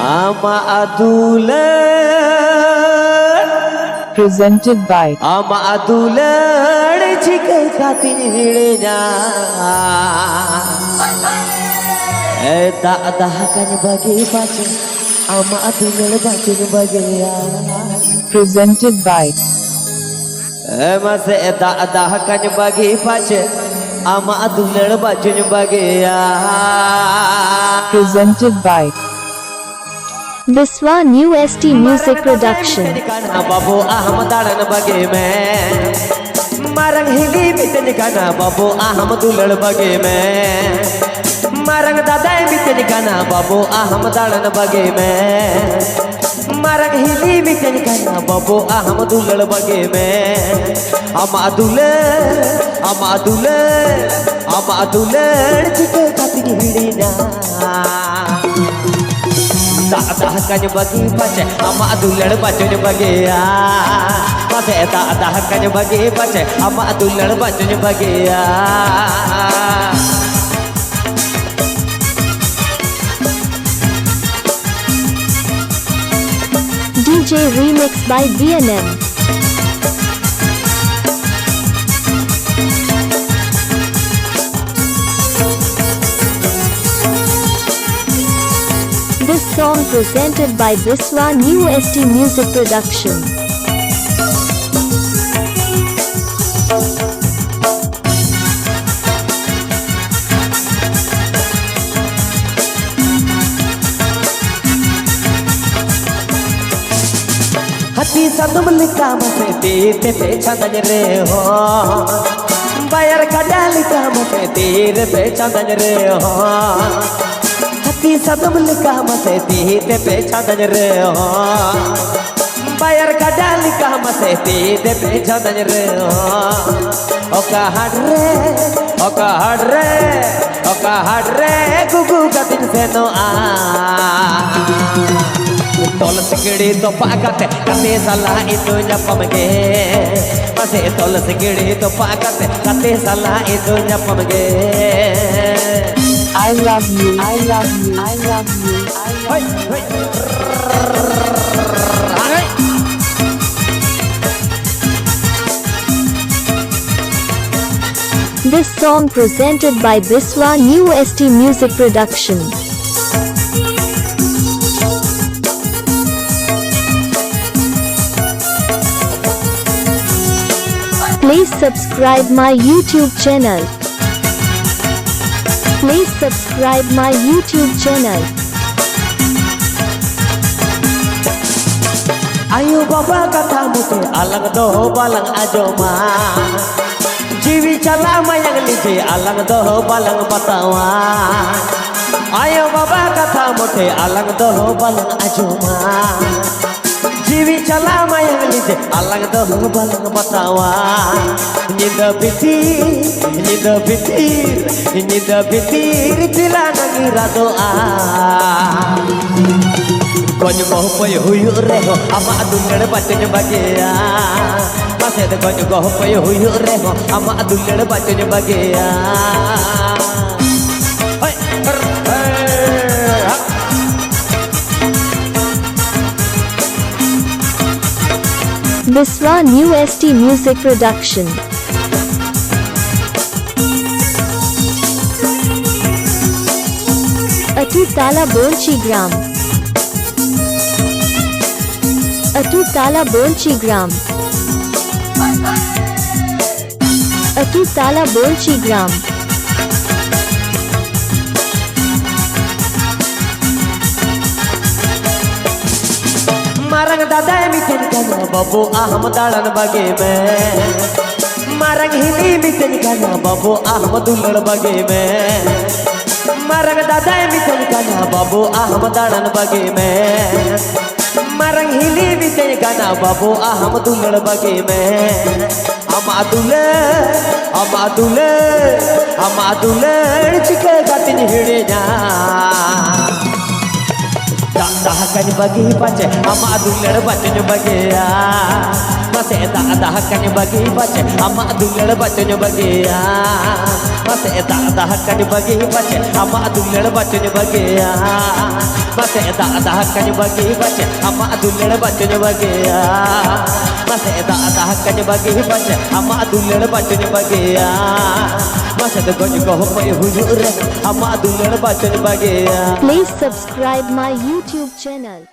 Ama adulan presented by ama adulan jika katin hilenya tak dahkan bagi pace ama adulan bacin bagaya presented by mase tak dahkan bagi pace ama adulan bacin bagaya presented by Biswa New ST Music Production. Babu Ahmadaran bage mein marang hili bitin kana babu Ahmadulal bage mein marang dadai bitin kana babu Ahmadaran bage mein marang hili bitin kana babu Ahmadulal bage mein Amadulal jika katin hilina tak bagi pace ama adulan bacun bagaya mase tak bagi pace ama adulan bacun bagaya DJ Remix by VNM. This song presented by Biswa New ST Music Production. hati satu melika mase tete pechandan re ho bayar kadalika mase tete pechandan re ho hati satu melika mase tete pechandan re ho bayar kadalika mase tete pechandan re ho oka hadre gugu katin seno a Tolas gede to pakate kate salah itu nyapamge mase tolas gede to pakate kate salah itu nyapamge I love you, I love you, I love you, I love you. This song presented by Biswa New ST Music Production. Please subscribe my YouTube channel. Please subscribe my YouTube channel. Ayo baba kata mute alang doh balang ajoma jiwi chala mayang lije alang doh balang batawa ayo baba kata mute alang doh balang ajoma jiwi chala mayang lije alang doh balang batawa nyinda bitir bilang ngira doa Konyo goh poy huyu reho ama adulal bacun bagaya mase de konyo goh poy huyu reho ama adulal bacun bagaya hoi Biswa New ST Music Production. Atutala Bolchi Gram. Atutala Bolchi Gram. Atutala Bolchi Gram. marang dadai bitin kana babu Ahmadaran bage mein marang hili bitin kana babu Ahmadulal bage mein marang dadai bitin kana babu Ahmadaran bage mein marang hili bitin kana babu Ahmadulal bage mein amadulal jika katin hilenya dah kan bagi pace ama duller bacun bagia mase dah kan bagi pace ama duller bacun bagia mase dah kan bagi pace ama duller bacun bagia mase dah kan bagi pace ama duller bacun bagia mase dah kan bagi pace ama duller bacun bagia mase goj ko hoy hujur ama duller bacun bagia. Please subscribe my YouTube channel.